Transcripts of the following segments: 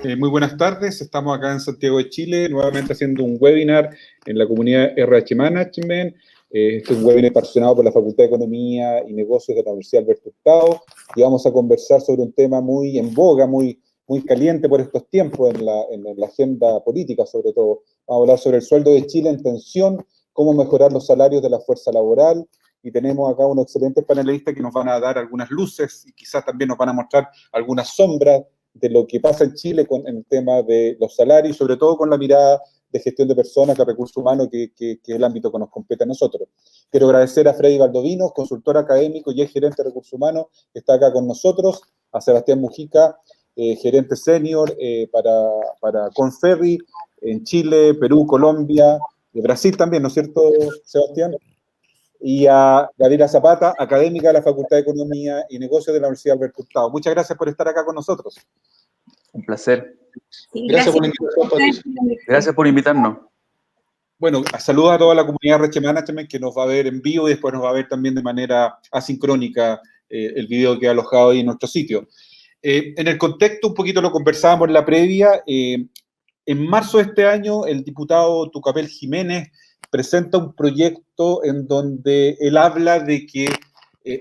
Muy buenas tardes, estamos acá en Santiago de Chile, nuevamente haciendo un webinar en la comunidad RH Management. Este es un webinar patrocinado por la Facultad de Economía y Negocios de la Universidad Alberto Hurtado, y vamos a conversar sobre un tema muy en boga, muy caliente por estos tiempos en la agenda política, sobre todo. Vamos a hablar sobre el sueldo de Chile en tensión, cómo mejorar los salarios de la fuerza laboral, y tenemos acá unos excelentes panelistas que nos van a dar algunas luces y quizás también nos van a mostrar algunas sombras de lo que pasa en Chile en el tema de los salarios, sobre todo con la mirada de gestión de personas, de recursos humanos, que es el ámbito que nos compete a nosotros. Quiero agradecer a Freddy Valdovinos, consultor académico y gerente de recursos humanos, que está acá con nosotros, a Sebastián Mujica, gerente senior para Conferri, en Chile, Perú, Colombia, de Brasil también, ¿no es cierto, Sebastián? Y a Gabriela Zapata, académica de la Facultad de Economía y Negocios de la Universidad Alberto Hurtado. Muchas gracias por estar acá con nosotros. Un placer. Sí, gracias por la invitación, Patricia. Gracias por invitarnos. Bueno, saludos a toda la comunidad RH Management que nos va a ver en vivo y después nos va a ver también de manera asincrónica el video que ha alojado ahí en nuestro sitio. En el contexto, un poquito lo conversábamos en la previa. En marzo de este año, el diputado Tucapel Jiménez presenta un proyecto en donde él habla de que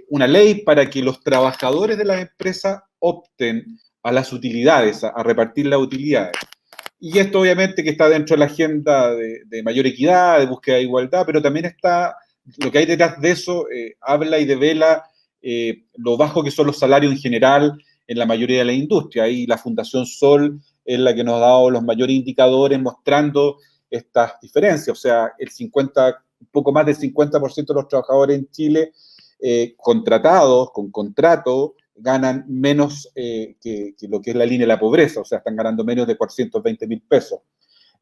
una ley para que los trabajadores de las empresas opten a las utilidades, a repartir las utilidades. Y esto obviamente que está dentro de la agenda de mayor equidad, de búsqueda de igualdad, pero también está, lo que hay detrás de eso, habla y devela lo bajo que son los salarios en general en la mayoría de la industria. Ahí la Fundación Sol es la que nos ha dado los mayores indicadores mostrando estas diferencias. O sea, un poco más del 50% de los trabajadores en Chile contratados, con contrato, ganan menos que lo que es la línea de la pobreza, o sea, están ganando menos de 420.000 pesos.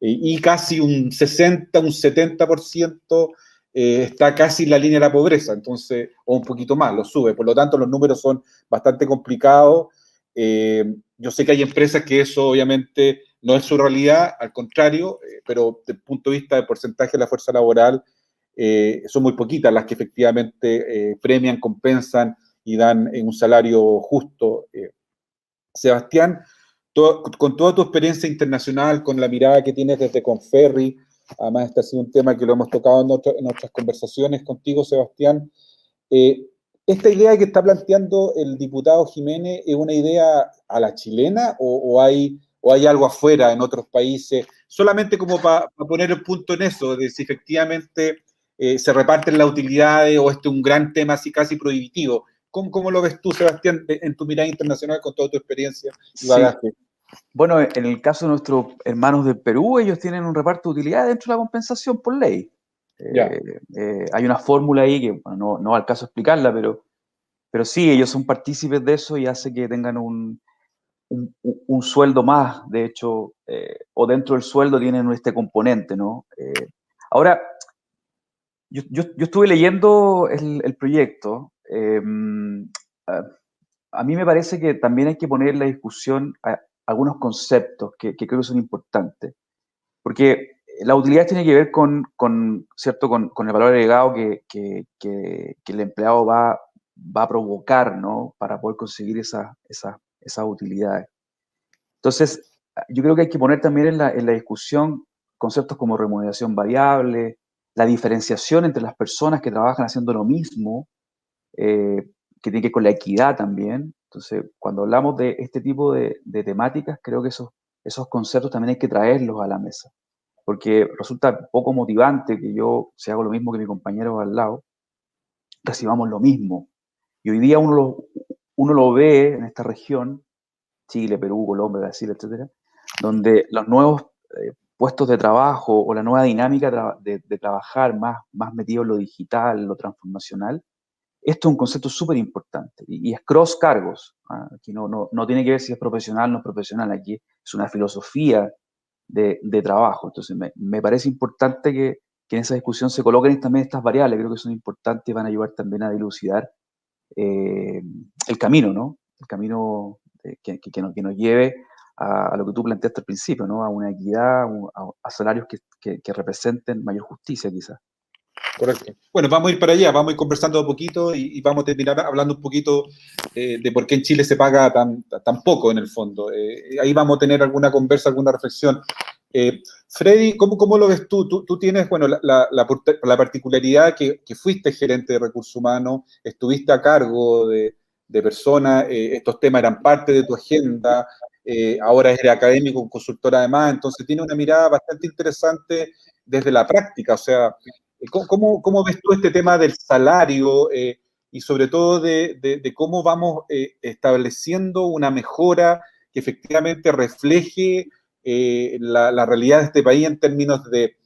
Y casi un 60, un 70% está casi en la línea de la pobreza, entonces, o un poquito más, lo sube. Por lo tanto, los números son bastante complicados. Yo sé que hay empresas que eso obviamente no es su realidad, al contrario, pero desde el punto de vista del porcentaje de la fuerza laboral, son muy poquitas las que efectivamente premian, compensan y dan un salario justo. Sebastián, con toda tu experiencia internacional, con la mirada que tienes desde Conferri, además este ha sido un tema que lo hemos tocado en otras conversaciones contigo, Sebastián, ¿esta idea que está planteando el diputado Jiménez es una idea a la chilena o hay algo afuera en otros países? Solamente como para poner el punto en eso, de si efectivamente se reparten las utilidades o este es un gran tema así casi prohibitivo. ¿Cómo lo ves tú, Sebastián, en tu mirada internacional con toda tu experiencia y bagaje? Sí. Bueno, en el caso de nuestros hermanos de Perú, ellos tienen un reparto de utilidades dentro de la compensación por ley. Hay una fórmula ahí que bueno, no al caso explicarla, pero sí, ellos son partícipes de eso y hace que tengan un sueldo más, de hecho, o dentro del sueldo tienen este componente, ¿no? Ahora, yo estuve leyendo el proyecto. A mí me parece que también hay que poner en la discusión algunos conceptos que creo que son importantes, porque la utilidad tiene que ver ¿cierto? con el valor agregado que el empleado va a provocar, ¿no? Para poder conseguir esas utilidades. Entonces, yo creo que hay que poner también en la discusión conceptos como remuneración variable, la diferenciación entre las personas que trabajan haciendo lo mismo, que tiene que ver con la equidad también. Entonces, cuando hablamos de este tipo de temáticas, creo que esos conceptos también hay que traerlos a la mesa, porque resulta poco motivante que yo, si hago lo mismo que mi compañero al lado, recibamos lo mismo. Y hoy día uno lo ve en esta región, Chile, Perú, Colombia, Brasil, etcétera, donde los nuevos puestos de trabajo o la nueva dinámica de trabajar más metido en lo digital, lo transformacional, esto es un concepto súper importante y es cross cargos. Aquí no tiene que ver si es profesional o no es profesional, aquí es una filosofía de trabajo. Entonces me parece importante que en esa discusión se coloquen también estas variables, creo que son importantes y van a ayudar también a dilucidar el camino, ¿no? El camino que nos lleve a lo que tú planteaste al principio, ¿no? A una equidad, a salarios que representen mayor justicia, quizás. Correcto. Bueno, vamos a ir para allá, vamos a ir conversando un poquito y vamos a terminar hablando un poquito de por qué en Chile se paga tan poco en el fondo. Ahí vamos a tener alguna conversa, alguna reflexión. Freddy, ¿cómo lo ves tú? Tú tienes, bueno, la particularidad que fuiste gerente de recursos humanos, estuviste a cargo de personas, estos temas eran parte de tu agenda, ahora eres académico, consultor además, entonces tiene una mirada bastante interesante desde la práctica, o sea, ¿cómo ves tú este tema del salario y sobre todo de cómo vamos estableciendo una mejora que efectivamente refleje la realidad de este país en términos de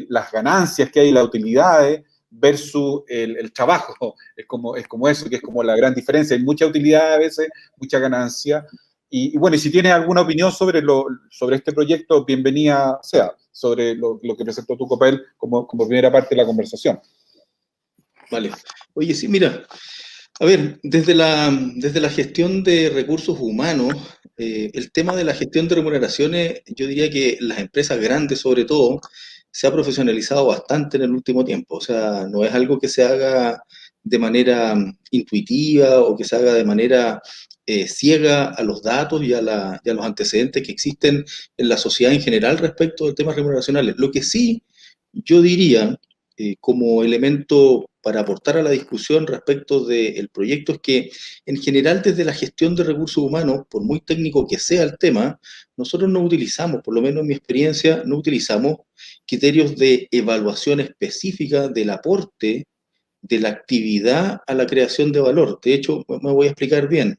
las ganancias que hay, las utilidades versus el trabajo? Es como eso, que es como la gran diferencia. Hay mucha utilidad a veces, mucha ganancia. Y bueno, y si tienes alguna opinión sobre este proyecto, bienvenida sea, sobre lo que presentó tu Copel como primera parte de la conversación. Vale. Oye, sí, mira, a ver, desde la gestión de recursos humanos, el tema de la gestión de remuneraciones, yo diría que las empresas grandes sobre todo, se ha profesionalizado bastante en el último tiempo. O sea, no es algo que se haga de manera intuitiva o que se haga de manera ciega a los datos y a los antecedentes que existen en la sociedad en general respecto de temas remuneracionales. Lo que sí yo diría como elemento para aportar a la discusión respecto del proyecto es que en general desde la gestión de recursos humanos, por muy técnico que sea el tema, nosotros no utilizamos, por lo menos en mi experiencia, no utilizamos criterios de evaluación específica del aporte de la actividad a la creación de valor. De hecho, me voy a explicar bien.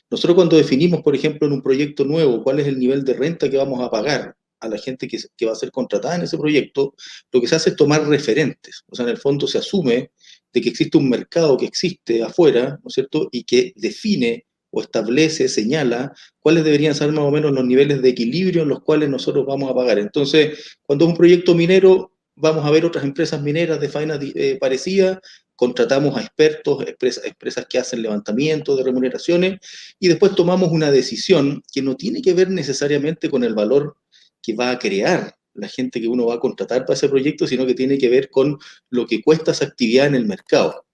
Nosotros cuando definimos, por ejemplo, en un proyecto nuevo, cuál es el nivel de renta que vamos a pagar a la gente que va a ser contratada en ese proyecto, lo que se hace es tomar referentes. O sea, en el fondo se asume de que existe un mercado que existe afuera, ¿no es cierto?, y que define o establece, señala cuáles deberían ser más o menos los niveles de equilibrio en los cuales nosotros vamos a pagar. Entonces, cuando es un proyecto minero, vamos a ver otras empresas mineras de faena parecida, contratamos a expertos, empresas que hacen levantamiento de remuneraciones, y después tomamos una decisión que no tiene que ver necesariamente con el valor que va a crear la gente que uno va a contratar para ese proyecto, sino que tiene que ver con lo que cuesta esa actividad en el mercado.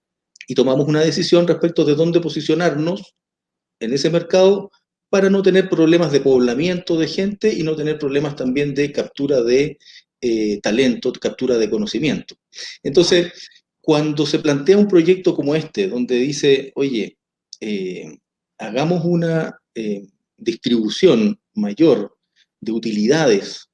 Y tomamos una decisión respecto de dónde posicionarnos en ese mercado para no tener problemas de poblamiento de gente y no tener problemas también de captura de talento, captura de conocimiento. Entonces, cuando se plantea un proyecto como este, donde dice, oye, hagamos una distribución mayor de utilidades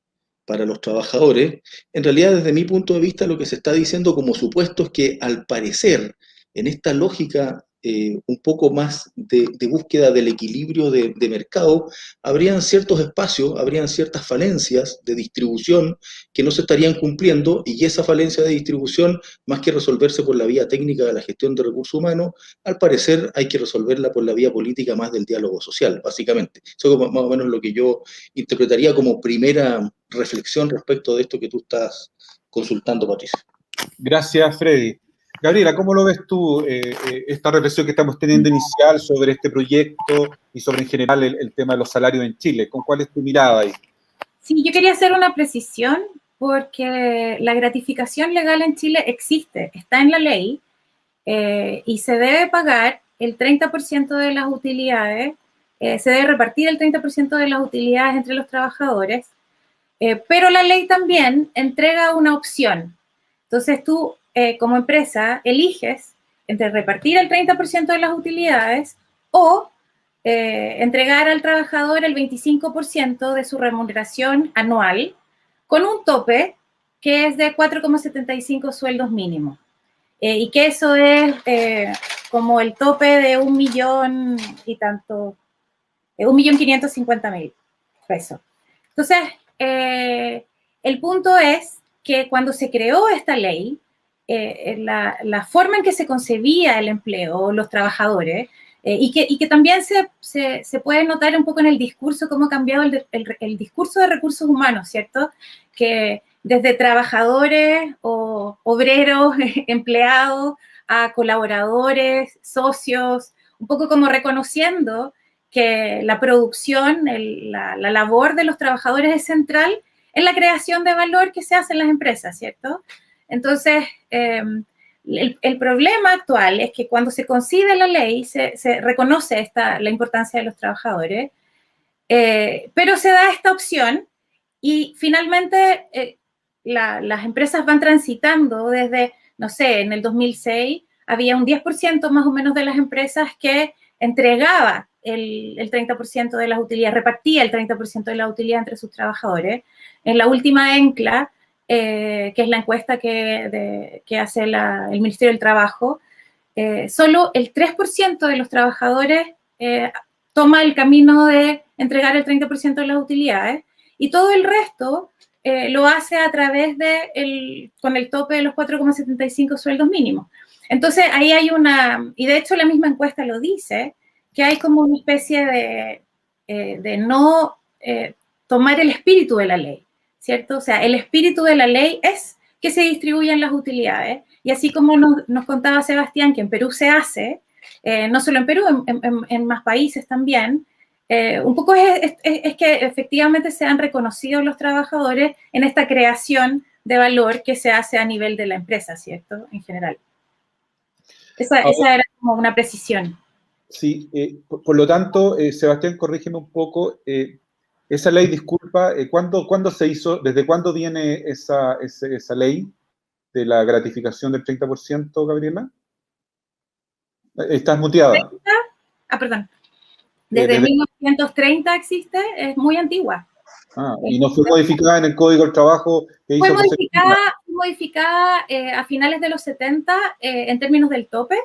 para los trabajadores, en realidad desde mi punto de vista lo que se está diciendo como supuesto es que al parecer en esta lógica un poco más de búsqueda del equilibrio de mercado, habrían ciertos espacios, habrían ciertas falencias de distribución que no se estarían cumpliendo, y esa falencia de distribución, más que resolverse por la vía técnica de la gestión de recursos humanos, al parecer hay que resolverla por la vía política más del diálogo social, básicamente. Eso es más o menos lo que yo interpretaría como primera reflexión respecto de esto que tú estás consultando, Patricia. Gracias, Freddy. Gabriela, ¿cómo lo ves tú, esta reflexión que estamos teniendo inicial sobre este proyecto y sobre en general el tema de los salarios en Chile? ¿Cuál es tu mirada ahí? Sí, yo quería hacer una precisión porque la gratificación legal en Chile existe, está en la ley y se debe pagar el 30% de las utilidades, se debe repartir el 30% de las utilidades entre los trabajadores, pero la ley también entrega una opción. Entonces tú, como empresa, eliges entre repartir el 30% de las utilidades o entregar al trabajador el 25% de su remuneración anual con un tope que es de 4,75 sueldos mínimos. Y que eso es como el tope de 1.000.000 y tanto, 1.550.000 pesos. Entonces, el punto es que cuando se creó esta ley, la forma en que se concebía el empleo, los trabajadores, y que también se puede notar un poco en el discurso, cómo ha cambiado el discurso de recursos humanos, ¿cierto? Que desde trabajadores o obreros, empleados, a colaboradores, socios, un poco como reconociendo que la producción, la labor de los trabajadores es central en la creación de valor que se hace en las empresas, ¿cierto? Entonces, el problema actual es que cuando se concibe la ley, se reconoce la importancia de los trabajadores, pero se da esta opción y finalmente las empresas van transitando desde, no sé, en el 2006 había un 10% más o menos de las empresas que entregaba el 30% de las utilidades, repartía el 30% de la utilidad entre sus trabajadores. En la última ENCLA, que es la encuesta que hace el Ministerio del Trabajo, solo el 3% de los trabajadores toma el camino de entregar el 30% de las utilidades y todo el resto lo hace a través con el tope de los 4,75 sueldos mínimos. Entonces, ahí hay y de hecho la misma encuesta lo dice, que hay como una especie de no tomar el espíritu de la ley, ¿cierto? O sea, el espíritu de la ley es que se distribuyan las utilidades, y así como nos contaba Sebastián, que en Perú se hace, no solo en Perú, en más países también, un poco es que efectivamente se han reconocido los trabajadores en esta creación de valor que se hace a nivel de la empresa, ¿cierto? En general. Esa era como una precisión. Sí, por lo tanto, Sebastián, corrígeme un poco, esa ley, disculpa, ¿cuándo se hizo, desde cuándo viene esa ley de la gratificación del 30%, Gabriela? ¿Estás muteada? Perdón. Desde 1930 existe, es muy antigua. ¿Y no fue modificada en el Código del Trabajo que hizo? Fue modificada a finales de los 70 en términos del tope.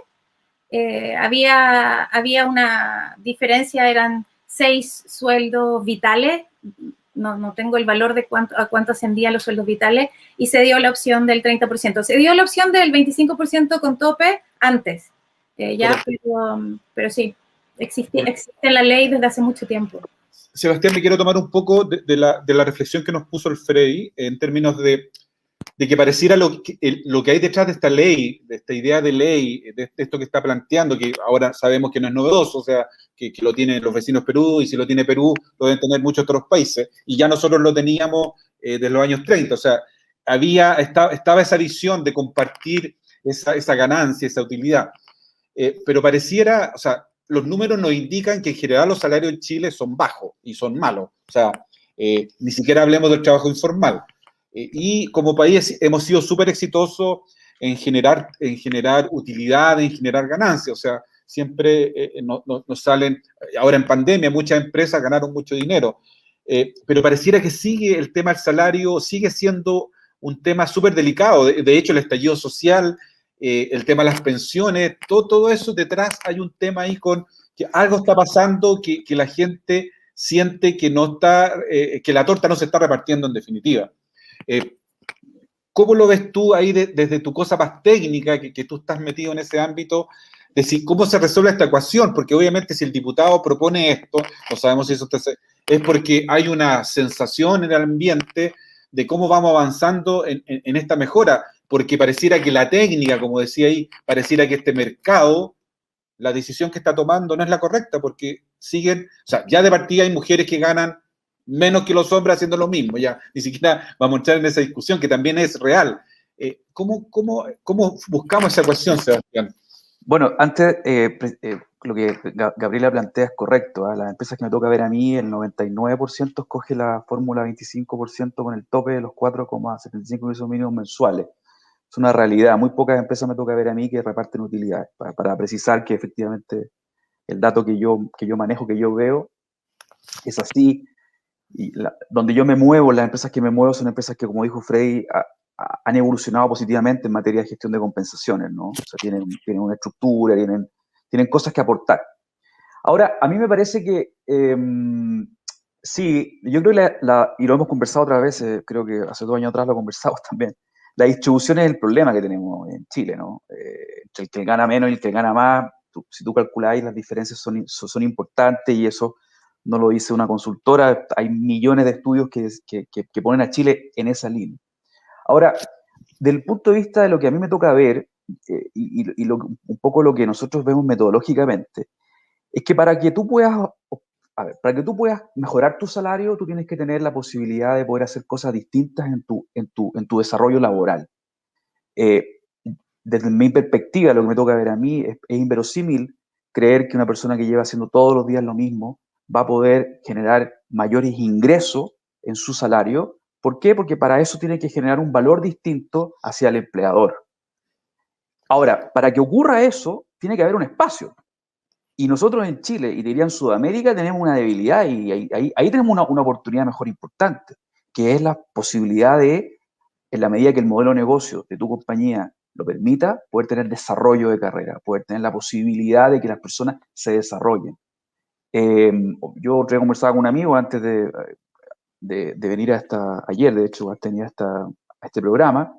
Había una diferencia, eran 6 sueldos vitales, no tengo el valor de a cuánto ascendían los sueldos vitales, y se dio la opción del 30%. Se dio la opción del 25% con tope antes, pero sí, existe la ley desde hace mucho tiempo. Sebastián, me quiero tomar un poco de la reflexión que nos puso el Freddy en términos de que pareciera lo que hay detrás de esta ley, de esta idea de ley, de esto que está planteando, que ahora sabemos que no es novedoso, o sea, que lo tienen los vecinos Perú, y si lo tiene Perú, lo deben tener muchos otros países, y ya nosotros lo teníamos desde los años 30, o sea, estaba esa visión de compartir esa ganancia, esa utilidad, pero pareciera, o sea, los números nos indican que en general los salarios en Chile son bajos y son malos, o sea, ni siquiera hablemos del trabajo informal. Y como país hemos sido súper exitosos en generar utilidad, en generar ganancias. O sea, siempre nos salen, ahora en pandemia, muchas empresas ganaron mucho dinero. Pero pareciera que sigue el tema del salario, sigue siendo un tema súper delicado. De hecho, el estallido social, el tema de las pensiones, todo eso detrás hay un tema ahí que algo está pasando, que la gente siente que que la torta no se está repartiendo en definitiva. ¿Cómo lo ves tú ahí desde tu cosa más técnica, que tú estás metido en ese ámbito, de cómo se resuelve esta ecuación? Porque obviamente si el diputado propone esto, no sabemos si eso es porque hay una sensación en el ambiente de cómo vamos avanzando en esta mejora, porque pareciera que la técnica, como decía ahí, pareciera que este mercado, la decisión que está tomando no es la correcta, porque siguen, o sea, ya de partida hay mujeres que ganan menos que los hombres haciendo lo mismo, ya ni siquiera vamos a entrar en esa discusión que también es real. ¿Cómo buscamos esa ecuación, Sebastián? Bueno, antes, lo que Gabriela plantea es correcto. Las empresas que me toca ver a mí, el 99% escoge la fórmula 25% con el tope de los 4,75 ingresos mínimos mensuales. Es una realidad. Muy pocas empresas me toca ver a mí que reparten utilidades, para precisar que efectivamente el dato que yo manejo, que yo veo, es así. Y donde yo me muevo, las empresas que me muevo son empresas que, como dijo Freddy, han evolucionado positivamente en materia de gestión de compensaciones, ¿no? O sea, tienen una estructura, tienen cosas que aportar. Ahora, a mí me parece que, sí, yo creo que y lo hemos conversado otras veces, creo que hace 2 años atrás lo conversamos también, la distribución es el problema que tenemos en Chile, ¿no? Entre el que gana menos y el que gana más, si tú calculáis, las diferencias son importantes, y eso no lo dice una consultora, hay millones de estudios que ponen a Chile en esa línea. Ahora, del punto de vista de lo que a mí me toca ver, un poco lo que nosotros vemos metodológicamente, es que para que tú puedas mejorar tu salario, tú tienes que tener la posibilidad de poder hacer cosas distintas en tu desarrollo laboral. Desde mi perspectiva, lo que me toca ver a mí es inverosímil creer que una persona que lleva haciendo todos los días lo mismo va a poder generar mayores ingresos en su salario. ¿Por qué? Porque para eso tiene que generar un valor distinto hacia el empleador. Ahora, para que ocurra eso, tiene que haber un espacio. Y nosotros en Chile, y diría en Sudamérica, tenemos una debilidad y ahí tenemos una oportunidad mejor importante, que es la posibilidad de, en la medida que el modelo de negocio de tu compañía lo permita, poder tener desarrollo de carrera, poder tener la posibilidad de que las personas se desarrollen. Yo otra vez conversaba con un amigo antes de venir ayer, de hecho, a este programa,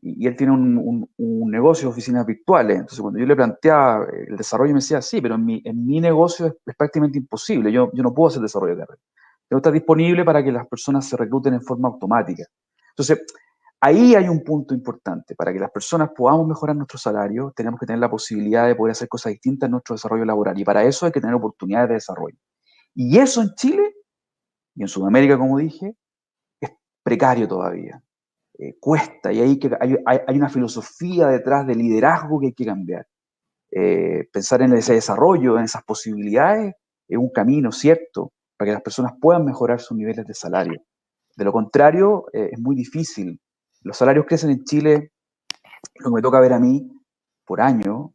y él tiene un negocio de oficinas virtuales. Entonces, cuando yo le planteaba el desarrollo, me decía, sí, pero en mi negocio es prácticamente imposible. Yo no puedo hacer desarrollo de carrera. Tengo que estar disponible para que las personas se recluten en forma automática. Entonces, ahí hay un punto importante. Para que las personas podamos mejorar nuestro salario, tenemos que tener la posibilidad de poder hacer cosas distintas en nuestro desarrollo laboral. Y para eso hay que tener oportunidades de desarrollo. Y eso en Chile y en Sudamérica, como dije, es precario todavía. Cuesta, y ahí hay una filosofía detrás de liderazgo que hay que cambiar. Pensar en ese desarrollo, en esas posibilidades, es un camino cierto para que las personas puedan mejorar sus niveles de salario. De lo contrario, es muy difícil. Los salarios crecen en Chile, lo que me toca ver a mí, por año,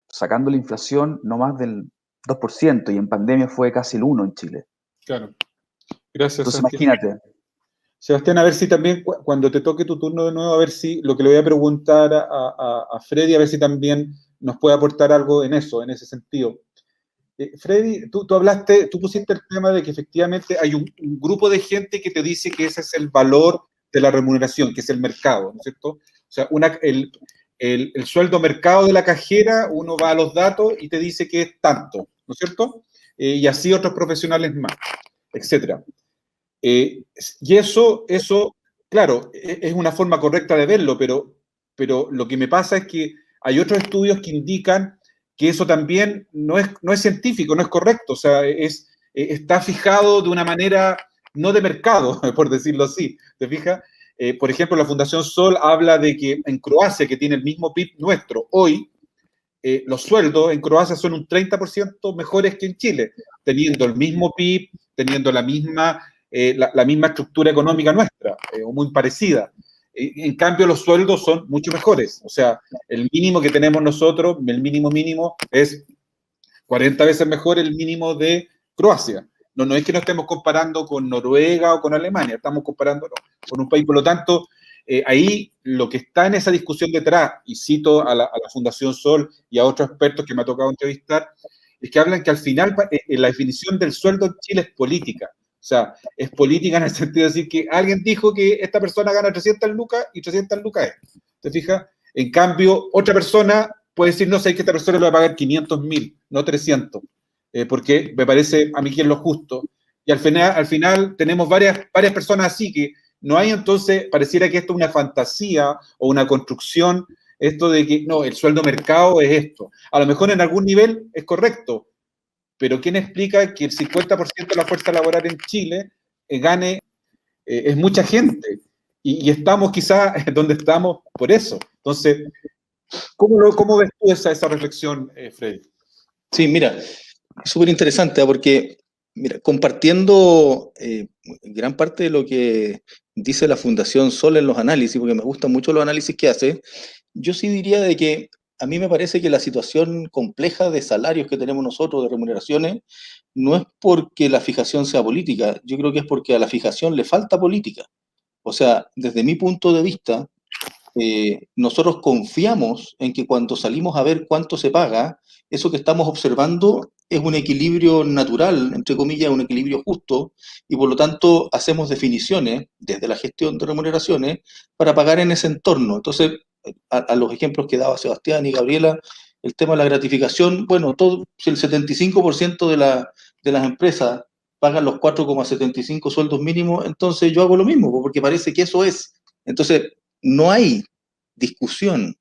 sacando la inflación no más del 2%, y en pandemia fue casi el 1% en Chile. Claro. Gracias, Entonces, Sebastián. imagínate. Sebastián, a ver si también, cuando te toque tu turno de nuevo, a ver si lo que le voy a preguntar a Freddy, a ver si también nos puede aportar algo en eso, en ese sentido. Freddy, tú pusiste el tema de que efectivamente hay un grupo de gente que te dice que ese es el valor de la remuneración, que es el mercado, ¿no es cierto? O sea, el sueldo mercado de la cajera, uno va a los datos y te dice que es tanto, ¿no es cierto? Y así otros profesionales más, etcétera. Y eso, claro, es una forma correcta de verlo, pero lo que me pasa es que hay otros estudios que indican que eso también no es científico, no es correcto, o sea, está fijado de una manera no de mercado, por decirlo así, ¿te fijas? Por ejemplo, la Fundación Sol habla de que en Croacia, que tiene el mismo PIB nuestro, hoy, los sueldos en Croacia son un 30% mejores que en Chile, teniendo el mismo PIB, teniendo la misma estructura económica nuestra, o muy parecida. En cambio, los sueldos son mucho mejores. O sea, el mínimo que tenemos nosotros, el mínimo es 40 veces mejor el mínimo de Croacia. No es que nos estemos comparando con Noruega o con Alemania, estamos comparándonos con un país. Por lo tanto, ahí lo que está en esa discusión detrás, y cito a la Fundación Sol y a otros expertos que me ha tocado entrevistar, es que hablan que al final la definición del sueldo en Chile es política. O sea, es política en el sentido de decir que alguien dijo que esta persona gana 300 lucas y 300 lucas es. ¿Te fijas? En cambio, otra persona puede decir, no sé, que esta persona le va a pagar 500.000, no 300, porque me parece a mí que es lo justo. Y al final tenemos varias personas así que no hay, entonces, pareciera que esto es una fantasía o una construcción, esto de que, no, el sueldo mercado es esto. A lo mejor en algún nivel es correcto, pero ¿quién explica que el 50% de la fuerza laboral en Chile gane? Es mucha gente. Y estamos quizás donde estamos por eso. Entonces, ¿cómo ves tú esa reflexión, Freddy? Sí, mira, súper interesante, porque mira, compartiendo gran parte de lo que dice la Fundación Sol en los análisis, porque me gustan mucho los análisis que hace, yo sí diría de que a mí me parece que la situación compleja de salarios que tenemos nosotros, de remuneraciones, no es porque la fijación sea política, yo creo que es porque a la fijación le falta política. O sea, desde mi punto de vista, nosotros confiamos en que cuando salimos a ver cuánto se paga, eso que estamos observando es un equilibrio natural, entre comillas, un equilibrio justo, y por lo tanto hacemos definiciones desde la gestión de remuneraciones para pagar en ese entorno. Entonces, a los ejemplos que daba Sebastián y Gabriela, el tema de la gratificación, bueno, si el 75% de las empresas pagan los 4,75 sueldos mínimos, entonces yo hago lo mismo, porque parece que eso es. Entonces, no hay discusión,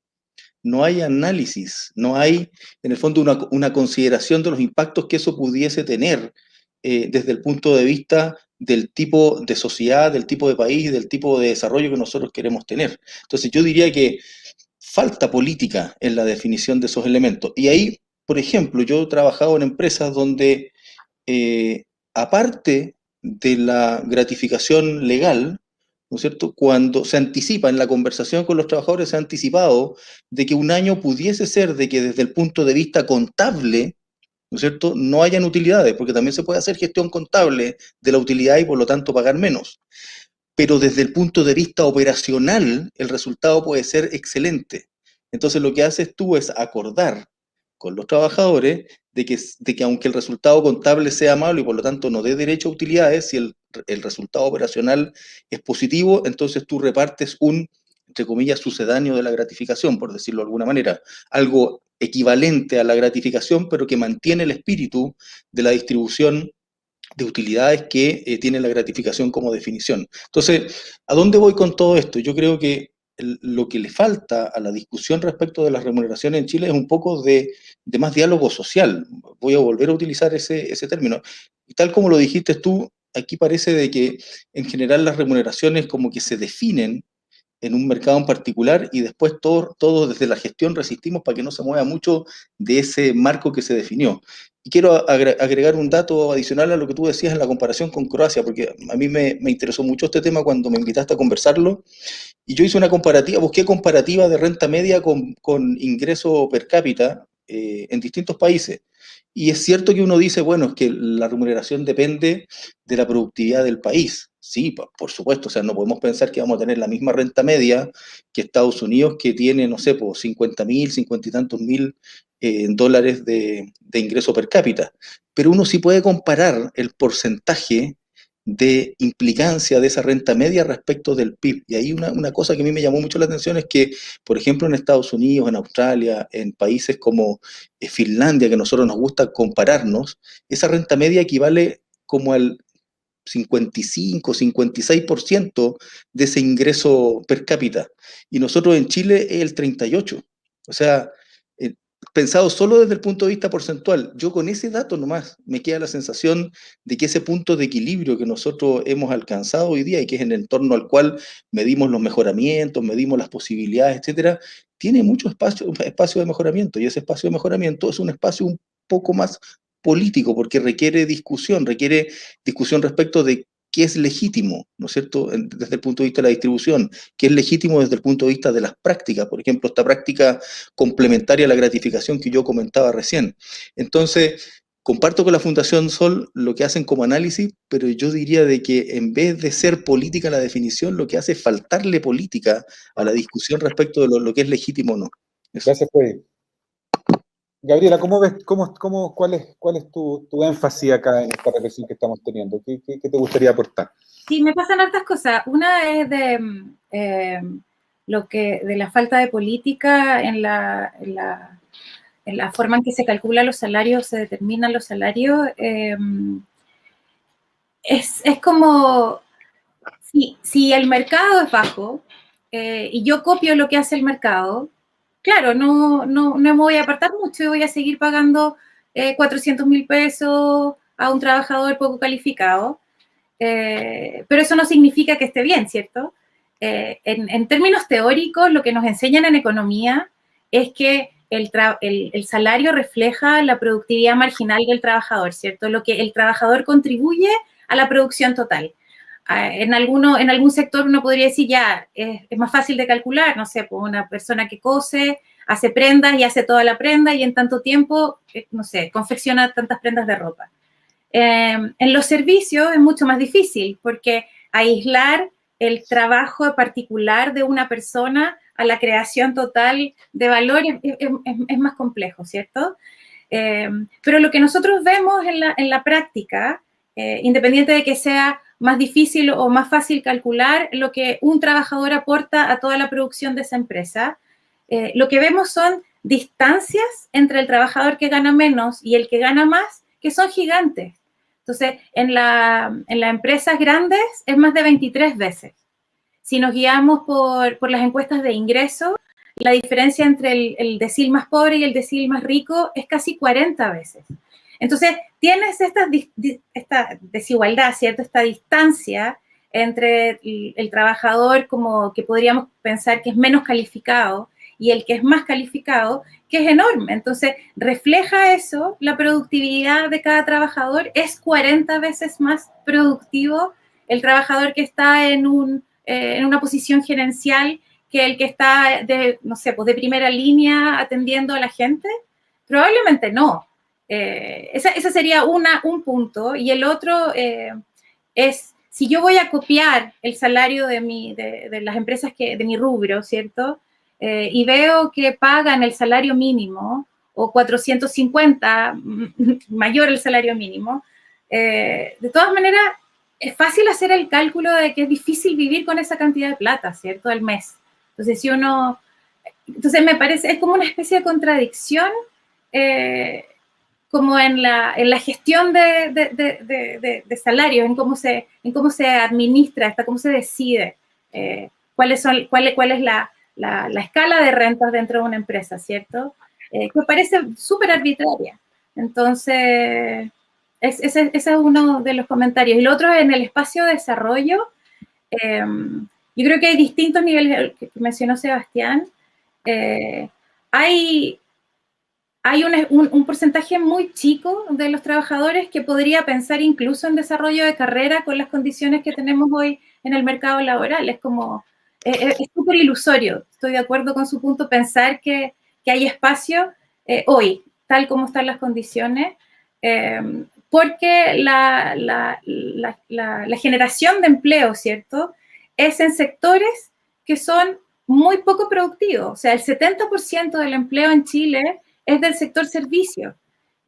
no hay análisis, no hay, en el fondo, una consideración de los impactos que eso pudiese tener desde el punto de vista del tipo de sociedad, del tipo de país, del tipo de desarrollo que nosotros queremos tener. Entonces yo diría que falta política en la definición de esos elementos. Y ahí, por ejemplo, yo he trabajado en empresas donde, aparte de la gratificación legal, ¿no es cierto? Cuando se anticipa en la conversación con los trabajadores, se ha anticipado de que un año pudiese ser de que desde el punto de vista contable, ¿no es cierto?, no hayan utilidades, porque también se puede hacer gestión contable de la utilidad y por lo tanto pagar menos. Pero desde el punto de vista operacional, el resultado puede ser excelente. Entonces lo que haces tú es acordar con los trabajadores de que aunque el resultado contable sea malo y por lo tanto no dé derecho a utilidades, si el resultado operacional es positivo, entonces tú repartes un, entre comillas, sucedáneo de la gratificación, por decirlo de alguna manera, algo equivalente a la gratificación, pero que mantiene el espíritu de la distribución de utilidades que tiene la gratificación como definición. Entonces, ¿a dónde voy con todo esto? Yo creo que lo que le falta a la discusión respecto de las remuneraciones en Chile es un poco de más diálogo social. Voy a volver a utilizar ese término. Y tal como lo dijiste tú, aquí parece de que en general las remuneraciones como que se definen en un mercado en particular y después todo desde la gestión resistimos para que no se mueva mucho de ese marco que se definió. Y quiero agregar un dato adicional a lo que tú decías en la comparación con Croacia, porque a mí me interesó mucho este tema cuando me invitaste a conversarlo, y yo hice una comparativa, busqué comparativa de renta media con ingreso per cápita en distintos países. Y es cierto que uno dice, bueno, es que la remuneración depende de la productividad del país. Sí, por supuesto, o sea, no podemos pensar que vamos a tener la misma renta media que Estados Unidos, que tiene, no sé, pues 50.000, 50 y tantos mil dólares de ingreso per cápita. Pero uno sí puede comparar el porcentaje de implicancia de esa renta media respecto del PIB. Y ahí una cosa que a mí me llamó mucho la atención es que, por ejemplo, en Estados Unidos, en Australia, en países como Finlandia, que a nosotros nos gusta compararnos, esa renta media equivale como al 55, 56% de ese ingreso per cápita. Y nosotros en Chile es el 38%. O sea, pensado solo desde el punto de vista porcentual, yo con ese dato nomás me queda la sensación de que ese punto de equilibrio que nosotros hemos alcanzado hoy día y que es en el entorno al cual medimos los mejoramientos, medimos las posibilidades, etcétera, tiene mucho espacio de mejoramiento, y ese espacio de mejoramiento es un espacio un poco más político porque requiere discusión respecto de qué es legítimo, ¿no es cierto?, desde el punto de vista de la distribución, qué es legítimo desde el punto de vista de las prácticas, por ejemplo, esta práctica complementaria a la gratificación que yo comentaba recién. Entonces, comparto con la Fundación Sol lo que hacen como análisis, pero yo diría de que en vez de ser política la definición, lo que hace es faltarle política a la discusión respecto de lo que es legítimo o no. Eso. Gracias, Freddy. Gabriela, ¿cómo ves, cuál es tu énfasis acá en esta reflexión que estamos teniendo? ¿Qué te gustaría aportar? Sí, me pasan hartas cosas. Una es de la falta de política en la forma en que se calculan los salarios, se determinan los salarios. Es como si el mercado es bajo y yo copio lo que hace el mercado, claro, no me voy a apartar mucho y voy a seguir pagando 400.000 pesos a un trabajador poco calificado, pero eso no significa que esté bien, ¿cierto? En términos teóricos, lo que nos enseñan en economía es que el salario refleja la productividad marginal del trabajador, ¿cierto? Lo que el trabajador contribuye a la producción total. En algún sector uno podría decir ya, es más fácil de calcular, no sé, pues una persona que cose, hace prendas y hace toda la prenda y en tanto tiempo, no sé, confecciona tantas prendas de ropa. En los servicios es mucho más difícil porque aislar el trabajo particular de una persona a la creación total de valor es más complejo, ¿cierto? Pero lo que nosotros vemos en la práctica, independiente de que sea más difícil o más fácil calcular lo que un trabajador aporta a toda la producción de esa empresa, lo que vemos son distancias entre el trabajador que gana menos y el que gana más, que son gigantes. Entonces, en las empresas grandes es más de 23 veces. Si nos guiamos por las encuestas de ingreso, la diferencia entre el decil más pobre y el decil más rico es casi 40 veces. Entonces, tienes esta desigualdad, ¿cierto? Esta distancia entre el trabajador como que podríamos pensar que es menos calificado y el que es más calificado, que es enorme. Entonces, refleja eso, la productividad de cada trabajador es 40 veces más productivo el trabajador que está en una posición gerencial que el que está no sé, pues de primera línea atendiendo a la gente. Probablemente no. Ese sería un punto. Y el otro es, si yo voy a copiar el salario de las empresas de mi rubro, ¿cierto? Y veo que pagan el salario mínimo, o 450, mayor el salario mínimo, de todas maneras, es fácil hacer el cálculo de que es difícil vivir con esa cantidad de plata, ¿cierto? Al mes. Entonces, entonces me parece, es como una especie de contradicción, como en la gestión de salarios, en cómo se administra, cómo se decide, cuál es la escala de rentas dentro de una empresa, ¿cierto? Que parece súper arbitraria. Entonces, ese es uno de los comentarios. Y lo otro, en el espacio de desarrollo, yo creo que hay distintos niveles que mencionó Sebastián. Hay un porcentaje muy chico de los trabajadores que podría pensar incluso en desarrollo de carrera con las condiciones que tenemos hoy en el mercado laboral. Es como, es súper ilusorio. Estoy de acuerdo con su punto, pensar que hay espacio hoy, tal como están las condiciones, porque la generación de empleo, ¿cierto?, es en sectores que son muy poco productivos. O sea, el 70% del empleo en Chile es del sector servicio,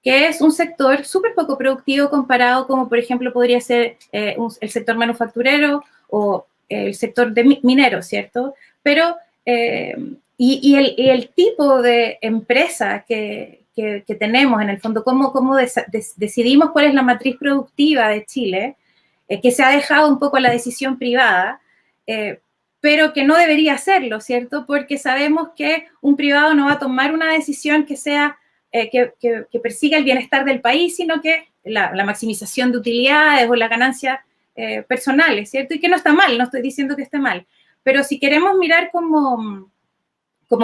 que es un sector súper poco productivo comparado como, por ejemplo, podría ser el sector manufacturero o el sector de minero, ¿cierto? Pero, y el tipo de empresa que tenemos, en el fondo, cómo decidimos cuál es la matriz productiva de Chile, que se ha dejado un poco a la decisión privada, pero que no debería hacerlo, ¿cierto? Porque sabemos que un privado no va a tomar una decisión que sea, que persiga el bienestar del país, sino que la maximización de utilidades o la ganancia personales, ¿cierto? Y que no está mal, no estoy diciendo que esté mal, pero si queremos mirar como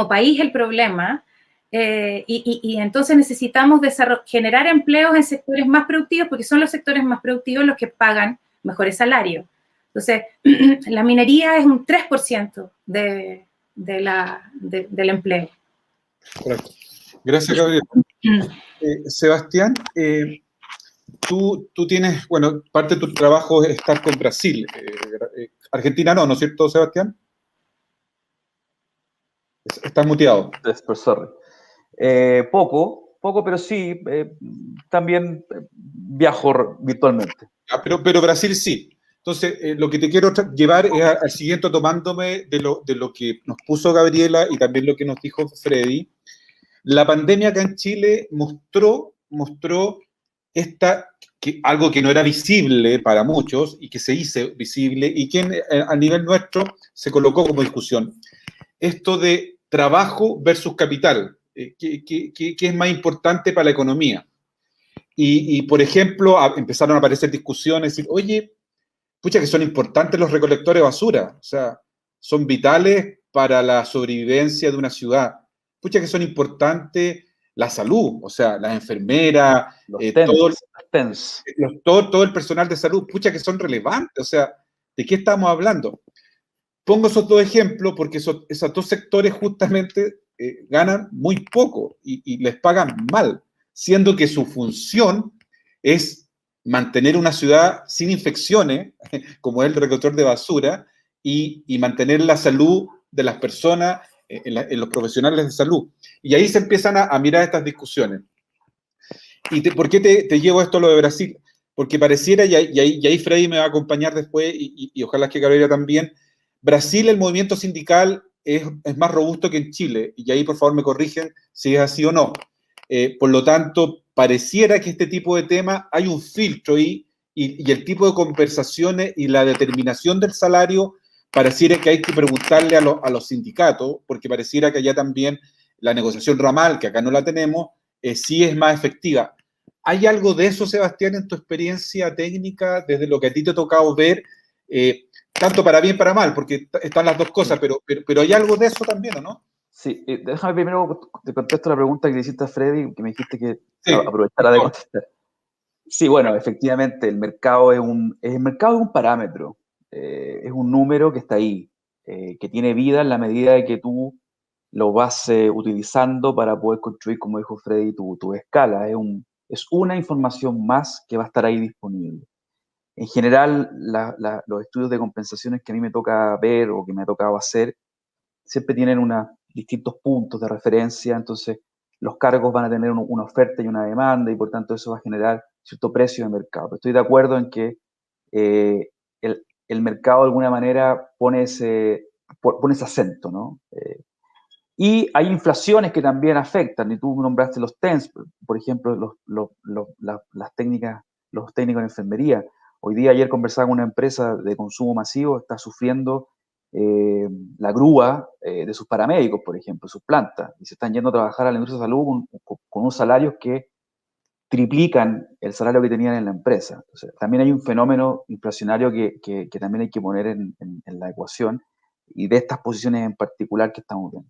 país el problema, y entonces necesitamos generar empleos en sectores más productivos, porque son los sectores más productivos los que pagan mejores salarios. Entonces, la minería es un 3% del empleo. Correcto. Gracias, Gabriel. Sebastián, tú tienes, bueno, parte de tu trabajo es estar con Brasil. Argentina no, ¿no es cierto, Sebastián? Estás muteado. Sorry. Poco, pero sí, también viajo virtualmente. Pero Brasil sí. Entonces, lo que te quiero llevar es al siguiente, tomándome de lo que nos puso Gabriela y también lo que nos dijo Freddy. La pandemia acá en Chile mostró algo que no era visible para muchos y que se hizo visible y que a nivel nuestro se colocó como discusión. Esto de trabajo versus capital, ¿qué es más importante para la economía? Y por ejemplo, empezaron a aparecer discusiones, decir, oye, pucha que son importantes los recolectores de basura, o sea, son vitales para la sobrevivencia de una ciudad. Pucha que son importantes la salud, o sea, las enfermeras, todo el personal de salud, pucha que son relevantes, o sea, ¿de qué estamos hablando? Pongo esos dos ejemplos porque esos dos sectores justamente ganan muy poco y les pagan mal, siendo que su función es mantener una ciudad sin infecciones, como es el recolector de basura, y mantener la salud de las personas, en los profesionales de salud. Y ahí se empiezan a mirar estas discusiones. ¿Por qué te llevo esto lo de Brasil? Porque pareciera, y ahí Freddy me va a acompañar después, y ojalá que Gabriela también, Brasil, el movimiento sindical es más robusto que en Chile, y ahí por favor me corrigen si es así o no. Por lo tanto, pareciera que este tipo de temas hay un filtro ahí, y el tipo de conversaciones y la determinación del salario, pareciera que hay que preguntarle a los sindicatos, porque pareciera que allá también la negociación ramal, que acá no la tenemos, sí es más efectiva. ¿Hay algo de eso, Sebastián, en tu experiencia técnica, desde lo que a ti te ha tocado ver, tanto para bien para mal, porque están las dos cosas, pero hay algo de eso también, ¿o no? Sí, déjame primero te contesto la pregunta que le hiciste a Freddy, que me dijiste que Sí, aprovechara de contestar. Sí, bueno, efectivamente, el mercado es un parámetro, es un número que está ahí, que tiene vida en la medida de que tú lo vas utilizando para poder construir, como dijo Freddy, tu escala. Es una información más que va a estar ahí disponible. En general, los estudios de compensaciones que a mí me toca ver o que me ha tocado hacer siempre tienen distintos puntos de referencia, entonces los cargos van a tener una oferta y una demanda y por tanto eso va a generar cierto precio de mercado. Pero estoy de acuerdo en que eh, el mercado de alguna manera pone ese acento, ¿no? Y hay inflaciones que también afectan, y tú nombraste los TENS, por ejemplo, las técnicas, los técnicos en enfermería. Ayer conversaba con una empresa de consumo masivo, está sufriendo la grúa de sus paramédicos, por ejemplo, sus plantas, y se están yendo a trabajar a la industria de salud con unos salarios que triplican el salario que tenían en la empresa. Entonces, también hay un fenómeno inflacionario que también hay que poner en la ecuación, y de estas posiciones en particular que estamos viendo.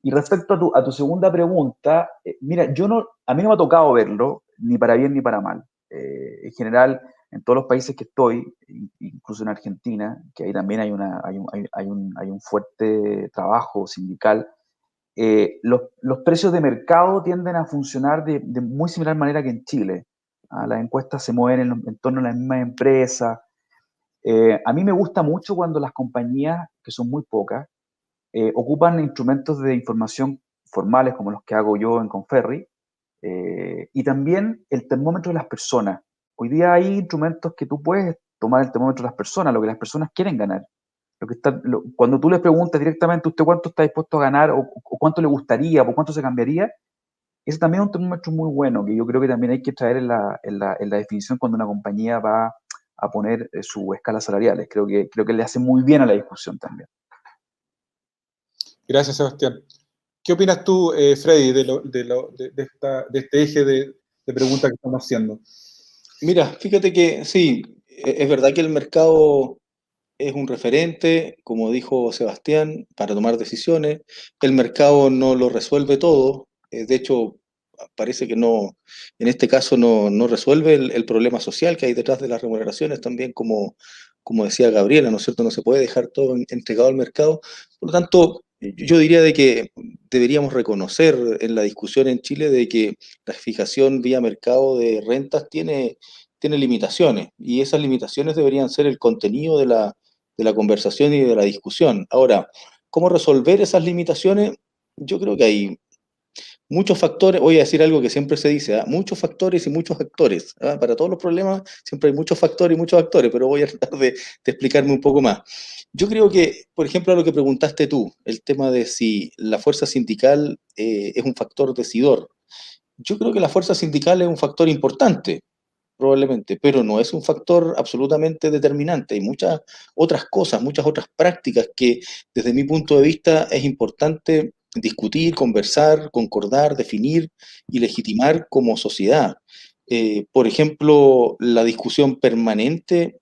Y respecto a tu segunda pregunta, mira, a mí no me ha tocado verlo, ni para bien ni para mal. En general, en todos los países que estoy, incluso en Argentina, que ahí también hay un fuerte trabajo sindical, los precios de mercado tienden a funcionar de muy similar manera que en Chile. Las encuestas se mueven en torno a las mismas empresas. A mí me gusta mucho cuando las compañías, que son muy pocas, ocupan instrumentos de información formales como los que hago yo en Conferri, y también el termómetro de las personas. Hoy día hay instrumentos que tú puedes tomar el termómetro de las personas, lo que las personas quieren ganar. Cuando tú les preguntas directamente a usted cuánto está dispuesto a ganar o cuánto le gustaría o cuánto se cambiaría, ese también es un termómetro muy bueno que yo creo que también hay que traer en la definición cuando una compañía va a poner sus escalas salariales. Creo que le hace muy bien a la discusión también. Gracias, Sebastián. ¿Qué opinas tú, Freddy, de este eje de preguntas que estamos haciendo? Mira, fíjate que sí, es verdad que el mercado es un referente, como dijo Sebastián, para tomar decisiones. El mercado no lo resuelve todo. De hecho, parece que no, en este caso no resuelve el problema social que hay detrás de las remuneraciones también, como decía Gabriela, ¿no es cierto? No se puede dejar todo entregado al mercado. Por lo tanto, yo diría de que deberíamos reconocer en la discusión en Chile de que la fijación vía mercado de rentas tiene limitaciones, y esas limitaciones deberían ser el contenido de la conversación y de la discusión. Ahora, ¿cómo resolver esas limitaciones? Yo creo que hay muchos factores. Voy a decir algo que siempre se dice, muchos factores y muchos actores. Para todos los problemas siempre hay muchos factores y muchos actores, pero voy a tratar de explicarme un poco más. Yo creo que, por ejemplo, a lo que preguntaste tú, el tema de si la fuerza sindical es un factor decidor. Yo creo que la fuerza sindical es un factor importante, probablemente, pero no es un factor absolutamente determinante. Hay muchas otras cosas, muchas otras prácticas que desde mi punto de vista es importante discutir, conversar, concordar, definir y legitimar como sociedad. Por ejemplo, la discusión permanente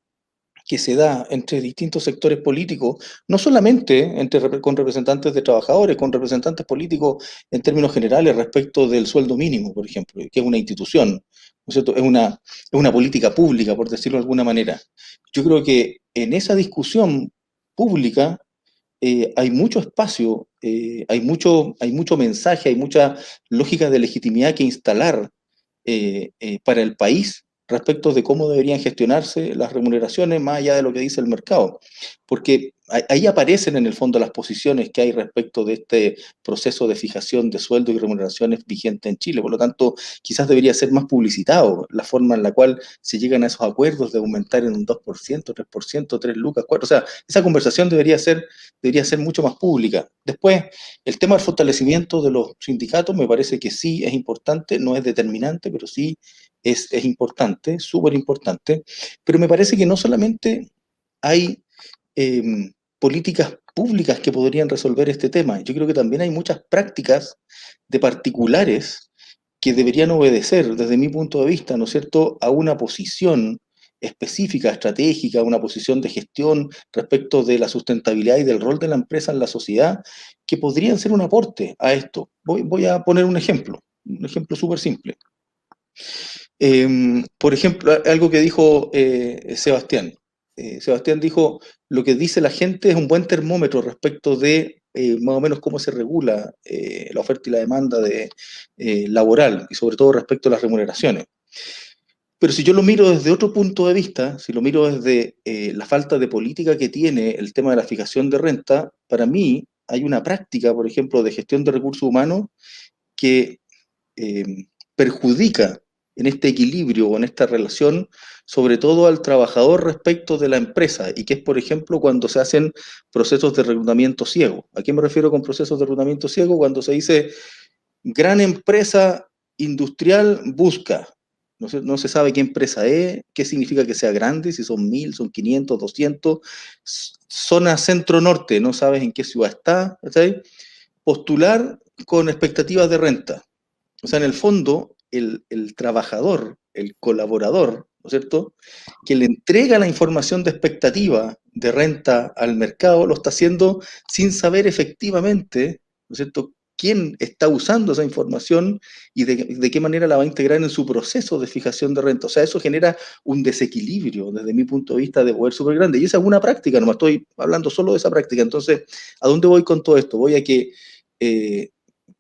que se da entre distintos sectores políticos, no solamente con representantes de trabajadores, con representantes políticos en términos generales respecto del sueldo mínimo, por ejemplo, que es una institución, ¿no es cierto? Es una política pública, por decirlo de alguna manera. Yo creo que en esa discusión pública hay mucho espacio, hay mucho mensaje, hay mucha lógica de legitimidad que instalar para el país respecto de cómo deberían gestionarse las remuneraciones más allá de lo que dice el mercado. Porque ahí aparecen en el fondo las posiciones que hay respecto de este proceso de fijación de sueldos y remuneraciones vigente en Chile. Por lo tanto, quizás debería ser más publicitado la forma en la cual se llegan a esos acuerdos de aumentar en un 2%, 3%, 3 lucas, 4. O sea, esa conversación debería ser mucho más pública. Después, el tema del fortalecimiento de los sindicatos me parece que sí es importante, no es determinante, pero sí es importante, súper importante. Pero me parece que no solamente hay políticas públicas que podrían resolver este tema. Yo creo que también hay muchas prácticas de particulares que deberían obedecer, desde mi punto de vista, ¿no es cierto?, a una posición específica, estratégica, una posición de gestión respecto de la sustentabilidad y del rol de la empresa en la sociedad, que podrían ser un aporte a esto. Voy a poner un ejemplo súper simple. Por ejemplo, algo que dijo Sebastián. Sebastián dijo, lo que dice la gente es un buen termómetro respecto de más o menos cómo se regula la oferta y la demanda laboral, y sobre todo respecto a las remuneraciones. Pero si yo lo miro desde otro punto de vista, si lo miro desde la falta de política que tiene el tema de la fijación de renta, para mí hay una práctica, por ejemplo, de gestión de recursos humanos que perjudica en este equilibrio o en esta relación, sobre todo al trabajador respecto de la empresa, y que es, por ejemplo, cuando se hacen procesos de reclutamiento ciego. ¿A qué me refiero con procesos de reclutamiento ciego? Cuando se dice, gran empresa industrial busca, no se sabe qué empresa es, qué significa que sea grande, si son 1000, son 500, 200, zona centro-norte, no sabes en qué ciudad está, ¿sí? Postular con expectativas de renta. O sea, en el fondo, el trabajador, el colaborador, ¿no es cierto?, que le entrega la información de expectativa de renta al mercado, lo está haciendo sin saber efectivamente, ¿no es cierto?, quién está usando esa información y de qué manera la va a integrar en su proceso de fijación de renta. O sea, eso genera un desequilibrio, desde mi punto de vista, de poder súper grande. Y esa es una práctica, no me estoy hablando solo de esa práctica. Entonces, ¿a dónde voy con todo esto? Voy a que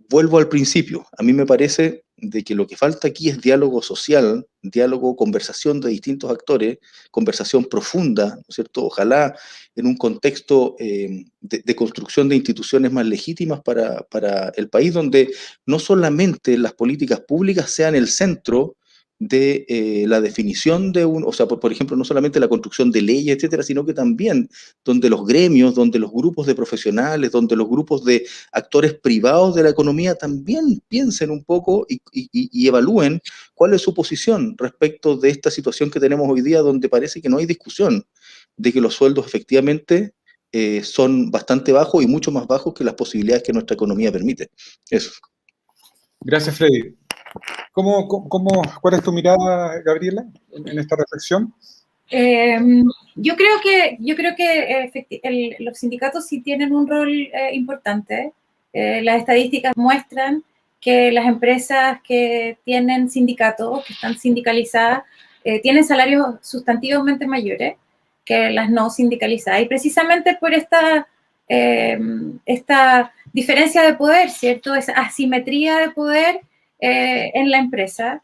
vuelvo al principio. A mí me parece de que lo que falta aquí es diálogo social, diálogo, conversación de distintos actores, conversación profunda, ¿no es cierto? Ojalá en un contexto de construcción de instituciones más legítimas para el país, donde no solamente las políticas públicas sean el centro de la definición de o sea, por ejemplo, no solamente la construcción de leyes, etcétera, sino que también donde los gremios, donde los grupos de profesionales, donde los grupos de actores privados de la economía también piensen un poco y evalúen cuál es su posición respecto de esta situación que tenemos hoy día, donde parece que no hay discusión de que los sueldos efectivamente son bastante bajos y mucho más bajos que las posibilidades que nuestra economía permite. Eso. Gracias, Freddy. ¿Cuál es tu mirada, Gabriela, en esta reflexión? Yo creo que los sindicatos sí tienen un rol importante. Las estadísticas muestran que las empresas que tienen sindicatos, que están sindicalizadas, tienen salarios sustantivamente mayores que las no sindicalizadas. Y precisamente por esta diferencia de poder, ¿cierto? Esa asimetría de poder en la empresa.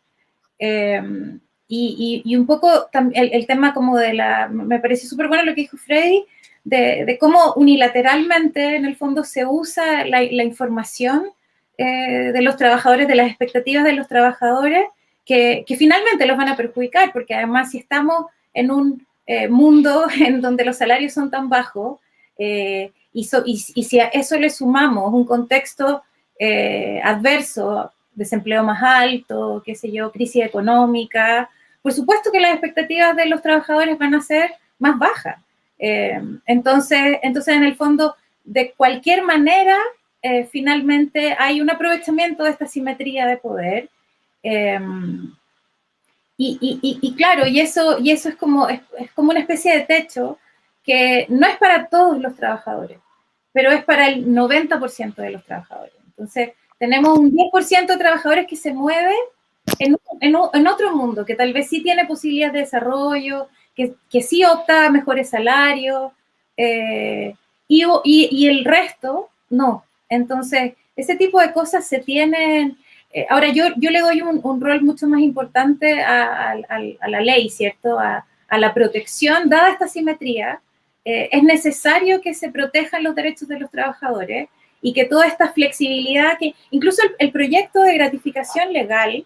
Y un poco el tema como me pareció súper bueno lo que dijo Freddy, de cómo unilateralmente en el fondo se usa la información de los trabajadores, de las expectativas de los trabajadores, que finalmente los van a perjudicar, porque además si estamos en un mundo en donde los salarios son tan bajos, y si a eso le sumamos un contexto adverso, desempleo más alto, qué sé yo, crisis económica, por supuesto que las expectativas de los trabajadores van a ser más bajas. Entonces, en el fondo, de cualquier manera, finalmente hay un aprovechamiento de esta simetría de poder. Y claro, y eso es como una especie de techo que no es para todos los trabajadores, pero es para el 90% de los trabajadores. Entonces, tenemos un 10% de trabajadores que se mueve en otro mundo, que tal vez sí tiene posibilidades de desarrollo, que sí opta a mejores salarios, y el resto no. Entonces, ese tipo de cosas se tienen. Ahora, yo le doy un rol mucho más importante a la ley, ¿cierto? A la protección, dada esta simetría. Es necesario que se protejan los derechos de los trabajadores y que toda esta flexibilidad, que incluso el proyecto de gratificación legal,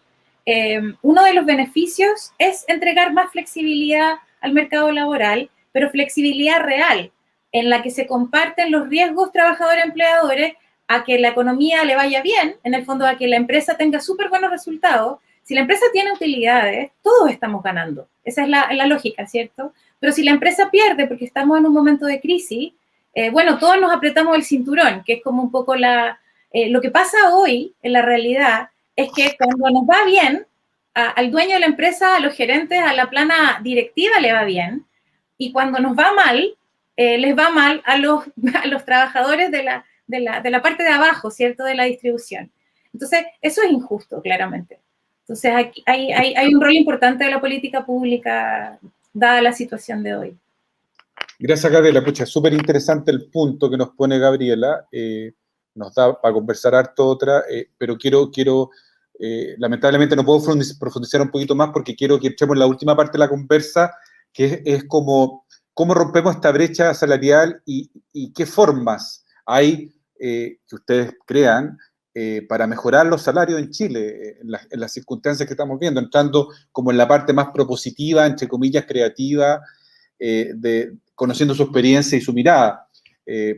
uno de los beneficios es entregar más flexibilidad al mercado laboral, pero flexibilidad real, en la que se comparten los riesgos trabajadores-empleadores a que la economía le vaya bien, en el fondo a que la empresa tenga súper buenos resultados. Si la empresa tiene utilidades, todos estamos ganando. Esa es la lógica, ¿cierto? Pero si la empresa pierde porque estamos en un momento de crisis, bueno, todos nos apretamos el cinturón, que es como un poco lo que pasa hoy en la realidad, es que cuando nos va bien, al dueño de la empresa, a los gerentes, a la plana directiva le va bien, y cuando nos va mal, les va mal a los trabajadores de la parte de abajo, ¿cierto?, de la distribución. Entonces, eso es injusto, claramente. Entonces, aquí hay un rol importante de la política pública, dada la situación de hoy. Gracias, Gabriela. Pucha, súper interesante el punto que nos pone Gabriela. Nos da para conversar harto otra, pero lamentablemente no puedo profundizar un poquito más porque quiero que echemos la última parte de la conversa, que es como cómo rompemos esta brecha salarial y qué formas hay que ustedes crean para mejorar los salarios en Chile, en las circunstancias que estamos viendo, entrando como en la parte más propositiva, entre comillas, creativa, conociendo su experiencia y su mirada.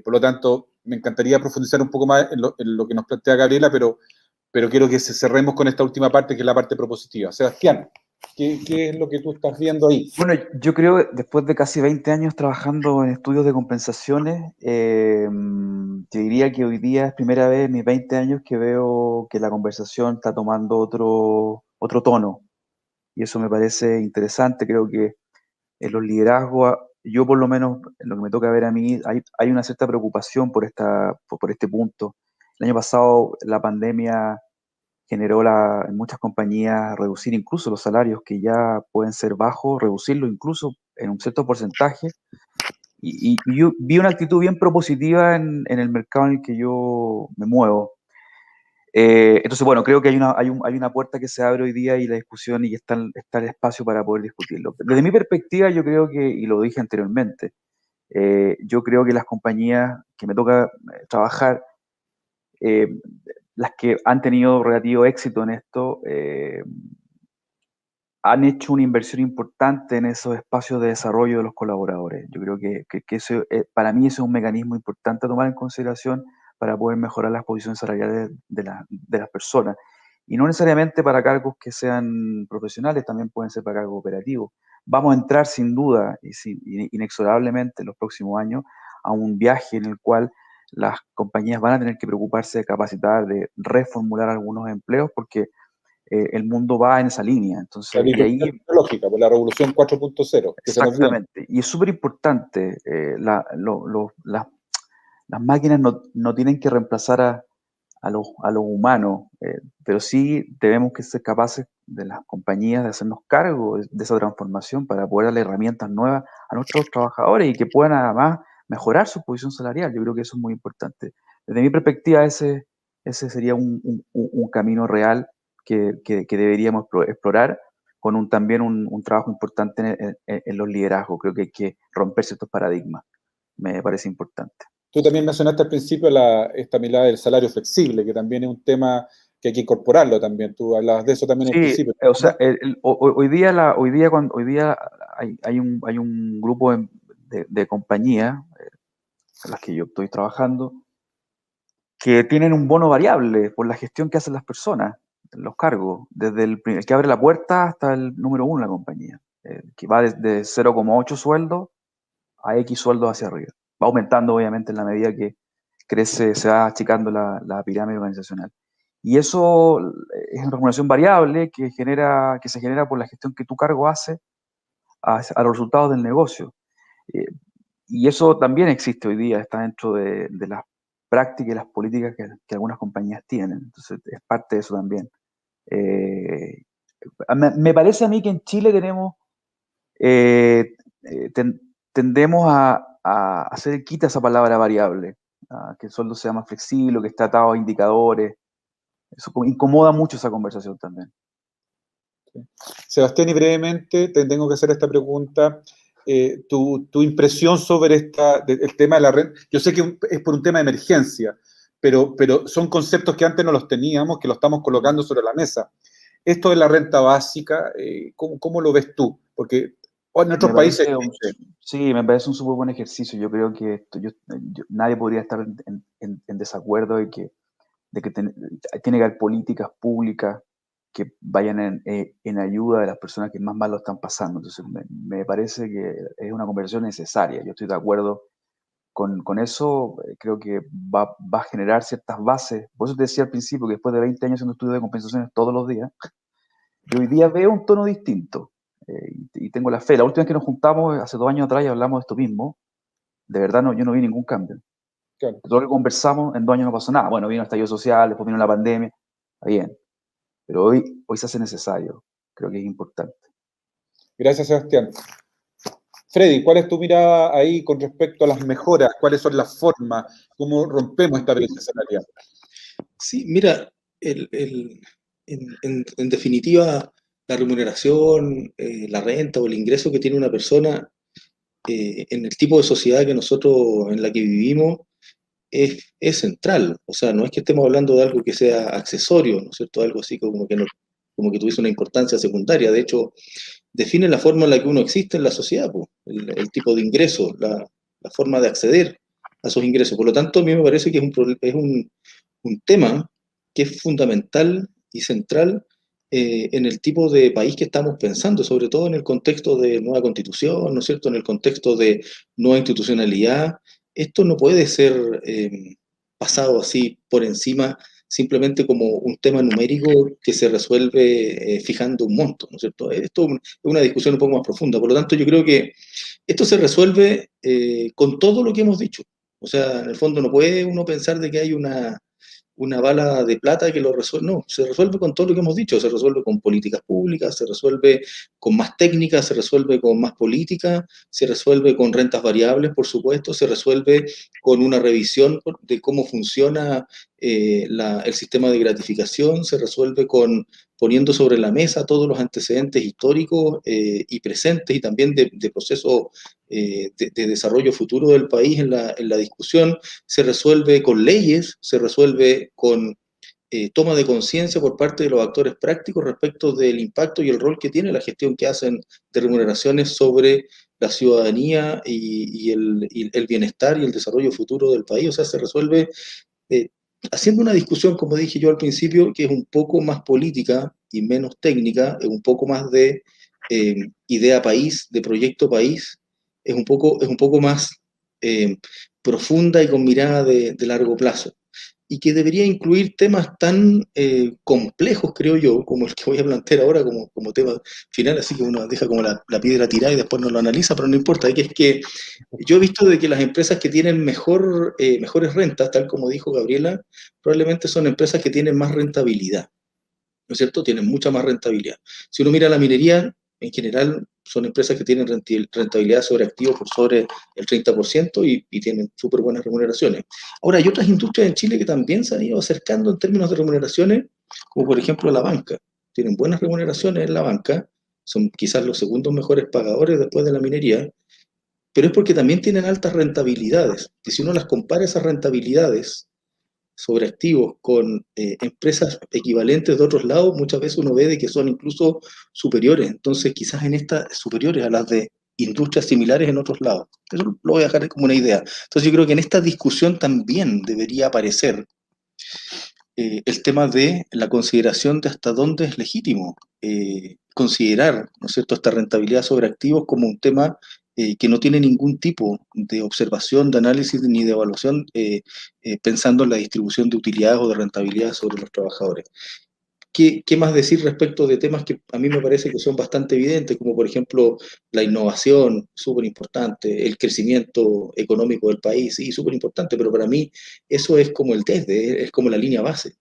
Por lo tanto, me encantaría profundizar un poco más en lo que nos plantea Gabriela, pero quiero que cerremos con esta última parte, que es la parte propositiva. Sebastián, ¿qué es lo que tú estás viendo ahí? Bueno, yo creo que después de casi 20 años trabajando en estudios de compensaciones, te diría que hoy día es primera vez en mis 20 años que veo que la conversación está tomando otro tono. Y eso me parece interesante. Creo que en los liderazgos, yo por lo menos, en lo que me toca ver a mí, hay una cierta preocupación por este punto. El año pasado la pandemia generó en muchas compañías reducir incluso los salarios que ya pueden ser bajos, reducirlo incluso en un cierto porcentaje. Y yo vi una actitud bien propositiva en el mercado en el que yo me muevo. Entonces, bueno, creo que hay una puerta que se abre hoy día y la discusión y está el espacio para poder discutirlo. Desde mi perspectiva, yo creo que, y lo dije anteriormente, yo creo que las compañías que me toca trabajar, las que han tenido relativo éxito en esto, han hecho una inversión importante en esos espacios de desarrollo de los colaboradores. Yo creo que eso, para mí eso es un mecanismo importante a tomar en consideración para poder mejorar las posiciones salariales de las personas. Y no necesariamente para cargos que sean profesionales, también pueden ser para cargos operativos. Vamos a entrar sin duda y inexorablemente en los próximos años a un viaje en el cual las compañías van a tener que preocuparse de capacitar, de reformular algunos empleos, porque el mundo va en esa línea. Entonces, y ahí, tecnológica, por la revolución 4.0. exactamente, y es súper importante, las máquinas no tienen que reemplazar a los humanos, pero sí debemos que ser capaces de las compañías de hacernos cargo de esa transformación para poder darle herramientas nuevas a nuestros trabajadores y que puedan además mejorar su posición salarial. Yo creo que eso es muy importante. Desde mi perspectiva, ese sería un camino real que deberíamos explorar con también un trabajo importante en los liderazgos. Creo que hay que romper ciertos paradigmas. Me parece importante. Tú también mencionaste al principio esta mirada del salario flexible, que también es un tema que hay que incorporarlo también. Tú hablabas de eso también al principio. O sea, hoy día hay un grupo de compañías en las que yo estoy trabajando que tienen un bono variable por la gestión que hacen las personas, los cargos, desde el que abre la puerta hasta el número 1 de la compañía, que va desde 0,8 sueldos a X sueldos hacia arriba. Va aumentando, obviamente, en la medida que crece, se va achicando la pirámide organizacional. Y eso es una remuneración variable que se genera por la gestión que tu cargo hace a los resultados del negocio. Y eso también existe hoy día, está dentro de las prácticas y las políticas que algunas compañías tienen. Entonces, es parte de eso también. Me parece a mí que en Chile tendemos a hacer quita esa palabra variable, que el sueldo sea más flexible, que esté atado a indicadores. Eso incomoda mucho esa conversación también. Sebastián, y brevemente te tengo que hacer esta pregunta. Tu impresión sobre el tema de la renta. Yo sé que es por un tema de emergencia, pero son conceptos que antes no los teníamos, que lo estamos colocando sobre la mesa. Esto de la renta básica, ¿cómo lo ves tú? Porque en otros países... Sí, me parece un súper buen ejercicio. Yo creo que nadie podría estar en desacuerdo de que tiene que haber políticas públicas que vayan en ayuda de las personas que más mal lo están pasando. Entonces, me parece que es una conversación necesaria. Yo estoy de acuerdo con eso creo que va a generar ciertas bases. Por eso te decía al principio que después de 20 años haciendo estudios de compensaciones todos los días, yo hoy día veo un tono distinto y tengo la fe. La última vez que nos juntamos, hace 2 años atrás, y hablamos de esto mismo, de verdad yo no vi ningún cambio. Claro. Todo lo que conversamos, en 2 años no pasó nada. Bueno, vino el estallido social, después vino la pandemia, está bien. Pero hoy se hace necesario, creo que es importante. Gracias, Sebastián. Freddy, ¿cuál es tu mirada ahí con respecto a las mejoras? ¿Cuáles son las formas? ¿Cómo rompemos esta brecha salarial? Sí, mira, en definitiva, la remuneración, la renta o el ingreso que tiene una persona en el tipo de sociedad que nosotros, en la que vivimos, es central. O sea, no es que estemos hablando de algo que sea accesorio, ¿no es cierto? Algo así como que, como que tuviese una importancia secundaria. De hecho, define la forma en la que uno existe en la sociedad, pues, el tipo de ingreso, la forma de acceder a esos ingresos. Por lo tanto, a mí me parece que es un tema que es fundamental y central en el tipo de país que estamos pensando, sobre todo en el contexto de nueva constitución, ¿no es cierto?, en el contexto de nueva institucionalidad. Esto no puede ser pasado así por encima, simplemente como un tema numérico que se resuelve fijando un monto, ¿no es cierto? Esto es una discusión un poco más profunda. Por lo tanto, yo creo que esto se resuelve con todo lo que hemos dicho. O sea, en el fondo no puede uno pensar de que hay una bala de plata que lo resuelve. No, se resuelve con todo lo que hemos dicho. Se resuelve con políticas públicas, se resuelve con más técnicas, se resuelve con más política, se resuelve con rentas variables, por supuesto, se resuelve con una revisión de cómo funciona el sistema de gratificación, se resuelve con poniendo sobre la mesa todos los antecedentes históricos y presentes y también de procesos de desarrollo futuro del país en la discusión, se resuelve con leyes, se resuelve con toma de conciencia por parte de los actores prácticos respecto del impacto y el rol que tiene la gestión que hacen de remuneraciones sobre la ciudadanía y el bienestar y el desarrollo futuro del país. O sea, se resuelve haciendo una discusión, como dije yo al principio, que es un poco más política y menos técnica, es un poco más de idea país, de proyecto país, es un poco más profunda y con mirada de largo plazo, y que debería incluir temas tan complejos, creo yo, como el que voy a plantear ahora como tema final, así que uno deja como la piedra tirada y después no lo analiza, pero no importa, que es que yo he visto de que las empresas que tienen mejores rentas, tal como dijo Gabriela, probablemente son empresas que tienen más rentabilidad, ¿no es cierto? Tienen mucha más rentabilidad. Si uno mira la minería, en general son empresas que tienen rentabilidad sobre activos por sobre el 30% y tienen súper buenas remuneraciones. Ahora, hay otras industrias en Chile que también se han ido acercando en términos de remuneraciones, como por ejemplo la banca. Tienen buenas remuneraciones en la banca, son quizás los segundos mejores pagadores después de la minería, pero es porque también tienen altas rentabilidades. Y si uno las compara esas rentabilidades sobre activos con empresas equivalentes de otros lados, muchas veces uno ve de que son incluso superiores. Entonces, quizás en estas superiores a las de industrias similares en otros lados. Eso lo voy a dejar como una idea. Entonces, yo creo que en esta discusión también debería aparecer el tema de la consideración de hasta dónde es legítimo considerar, ¿no es cierto?, esta rentabilidad sobre activos como un tema que no tiene ningún tipo de observación, de análisis ni de evaluación pensando en la distribución de utilidades o de rentabilidad sobre los trabajadores. ¿Qué más decir respecto de temas que a mí me parece que son bastante evidentes, como por ejemplo la innovación, súper importante, el crecimiento económico del país, sí, súper importante, pero para mí eso es como el desde, es como la línea base,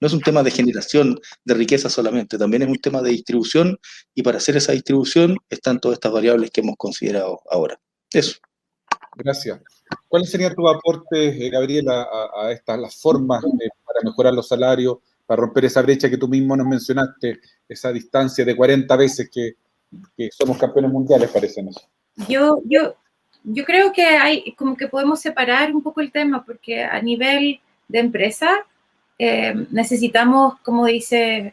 no es un tema de generación de riqueza solamente, también es un tema de distribución, y para hacer esa distribución están todas estas variables que hemos considerado ahora. Eso. Gracias. ¿Cuáles serían tus aportes, Gabriela, a las formas para mejorar los salarios, para romper esa brecha que tú mismo nos mencionaste, esa distancia de 40 veces que somos campeones mundiales, parece? Yo creo que hay como que podemos separar un poco el tema, porque a nivel de empresa necesitamos, como dice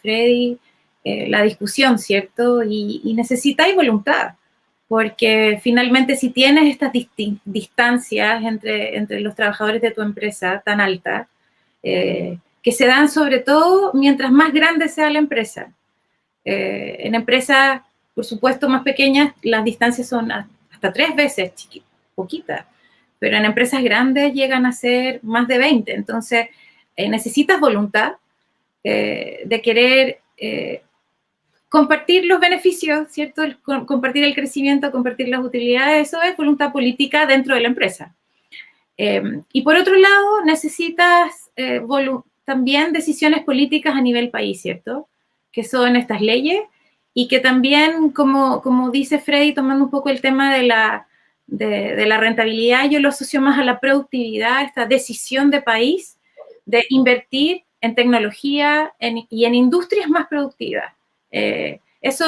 Freddy, la discusión, ¿cierto? Y necesitáis voluntad, porque finalmente si tienes estas distancias entre los trabajadores de tu empresa tan altas, que se dan sobre todo mientras más grande sea la empresa. En empresas, por supuesto, más pequeñas, las distancias son hasta 3 veces poquitas, pero en empresas grandes llegan a ser más de 20. Entonces, necesitas voluntad de querer compartir los beneficios, ¿cierto? Compartir el crecimiento, compartir las utilidades, eso es voluntad política dentro de la empresa. Y por otro lado, necesitas también decisiones políticas a nivel país, ¿cierto? Que son estas leyes y que también, como dice Freddy, tomando un poco el tema de la rentabilidad, yo lo asocio más a la productividad, esta decisión de país de invertir en tecnología y en industrias más productivas. Eso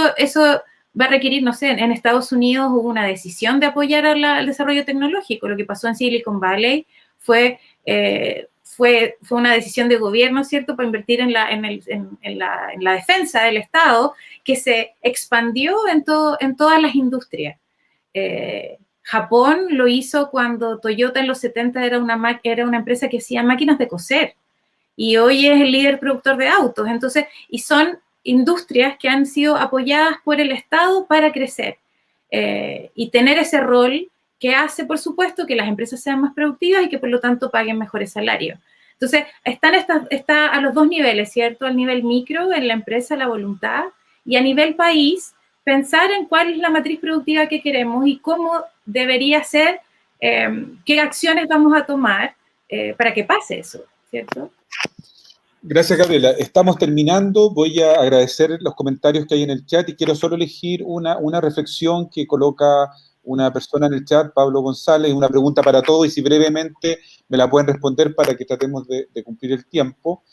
va a requerir, no sé, en Estados Unidos hubo una decisión de apoyar al desarrollo tecnológico. Lo que pasó en Silicon Valley fue una decisión de gobierno, ¿cierto?, para invertir en la defensa del Estado, que se expandió en todas las industrias. Japón lo hizo cuando Toyota en los 70 era una empresa que hacía máquinas de coser, y hoy es el líder productor de autos. Entonces, y son industrias que han sido apoyadas por el Estado para crecer y tener ese rol que hace, por supuesto, que las empresas sean más productivas y que, por lo tanto, paguen mejores salarios. Entonces, está a los dos niveles, ¿cierto? Al nivel micro, en la empresa, la voluntad, y a nivel país, pensar en cuál es la matriz productiva que queremos y cómo debería ser, qué acciones vamos a tomar para que pase eso, ¿cierto? Gracias, Gabriela. Estamos terminando. Voy a agradecer los comentarios que hay en el chat y quiero solo elegir una reflexión que coloca una persona en el chat, Pablo González, una pregunta para todos, y si brevemente me la pueden responder para que tratemos de cumplir el tiempo.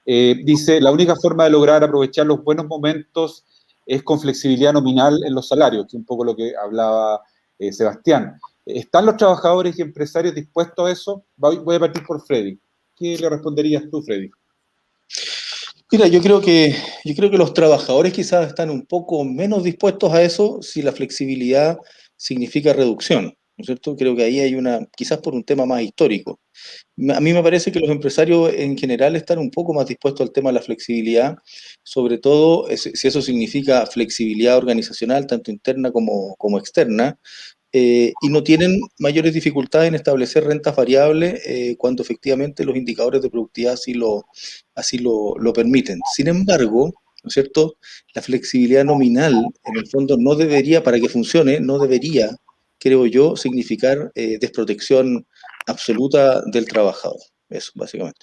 Dice, la única forma de lograr aprovechar los buenos momentos es con flexibilidad nominal en los salarios, que es un poco lo que hablaba Sebastián. ¿Están los trabajadores y empresarios dispuestos a eso? Voy a partir por Freddy. ¿Qué le responderías tú, Freddy? Mira, yo creo que los trabajadores quizás están un poco menos dispuestos a eso si la flexibilidad significa reducción, ¿no es cierto? Creo que ahí hay quizás por un tema más histórico. A mí me parece que los empresarios en general están un poco más dispuestos al tema de la flexibilidad, sobre todo si eso significa flexibilidad organizacional, tanto interna como externa, y no tienen mayores dificultades en establecer rentas variables cuando efectivamente los indicadores de productividad así lo permiten. Sin embargo, ¿no es cierto?, la flexibilidad nominal, en el fondo, no debería, para que funcione, no debería, creo yo, significar desprotección absoluta del trabajador. Eso, básicamente.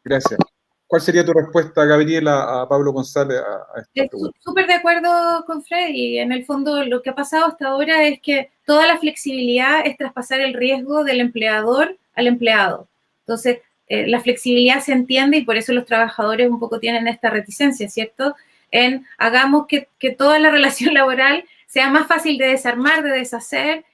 Gracias. ¿Cuál sería tu respuesta, Gabriela, a Pablo González a esta pregunta? Súper de acuerdo con Freddy. En el fondo, lo que ha pasado hasta ahora es que toda la flexibilidad es traspasar el riesgo del empleador al empleado. Entonces, la flexibilidad se entiende y por eso los trabajadores un poco tienen esta reticencia, ¿cierto? En hagamos que toda la relación laboral sea más fácil de desarmar, de deshacer,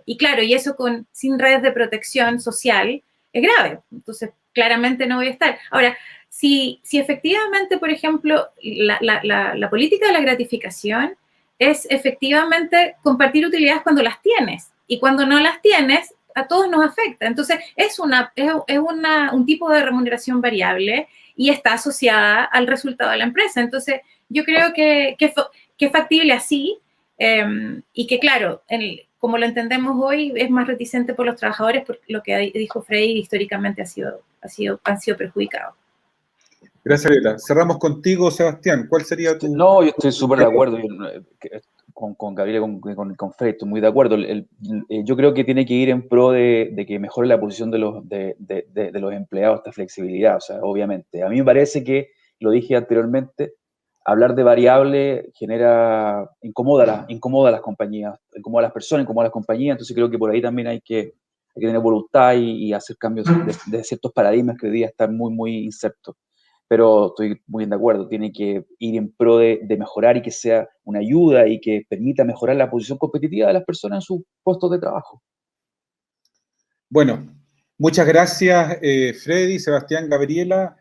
y claro, y eso sin redes de protección social es grave. Entonces, claramente no voy a estar. Ahora, si efectivamente, por ejemplo, la política de la gratificación es efectivamente compartir utilidades cuando las tienes, y cuando no las tienes, a todos nos afecta. Entonces, es un tipo de remuneración variable y está asociada al resultado de la empresa. Entonces, yo creo que es factible así, y que, claro, como lo entendemos hoy, es más reticente por los trabajadores, por lo que dijo Freddy, históricamente han sido perjudicados. Gracias, Gabriela. Cerramos contigo, Sebastián. ¿Cuál sería tu...? No, yo estoy súper de acuerdo con Gabriela, con Freddy, estoy muy de acuerdo. Yo creo que tiene que ir en pro de que mejore la posición de los empleados, esta flexibilidad, o sea, obviamente. A mí me parece que, lo dije anteriormente, hablar de variable incomoda a las compañías, incomoda a las personas, incomoda a las compañías, entonces creo que por ahí también hay que tener voluntad y hacer cambios de ciertos paradigmas que hoy día están muy, muy insertos. Pero estoy muy de acuerdo, tiene que ir en pro de mejorar y que sea una ayuda y que permita mejorar la posición competitiva de las personas en sus puestos de trabajo. Bueno, muchas gracias, Freddy, Sebastián, Gabriela.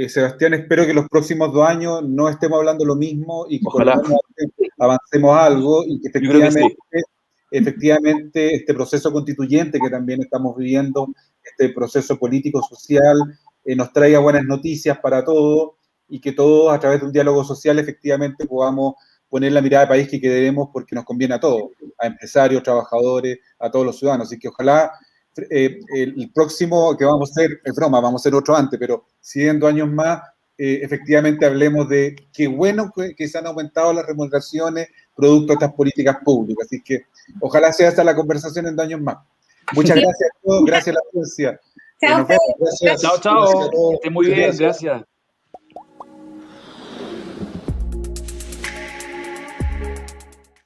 Sebastián, espero que los próximos 2 años no estemos hablando lo mismo y que Ojalá. por lo menos avancemos algo y que efectivamente este proceso constituyente que también estamos viviendo, este proceso político, social, nos traiga buenas noticias para todos y que todos a través de un diálogo social efectivamente podamos poner la mirada de país que queremos porque nos conviene a todos, a empresarios, trabajadores, a todos los ciudadanos. Así que ojalá el próximo que vamos a hacer, es broma, vamos a hacer otro antes, pero si en 2 años más, efectivamente hablemos de qué bueno que se han aumentado las remuneraciones producto de estas políticas públicas. Así que ojalá sea hasta la conversación en 2 años más. Muchas gracias a todos, gracias a la audiencia. Chao, Gracias. Chao, chao. Que esté muy bien, gracias.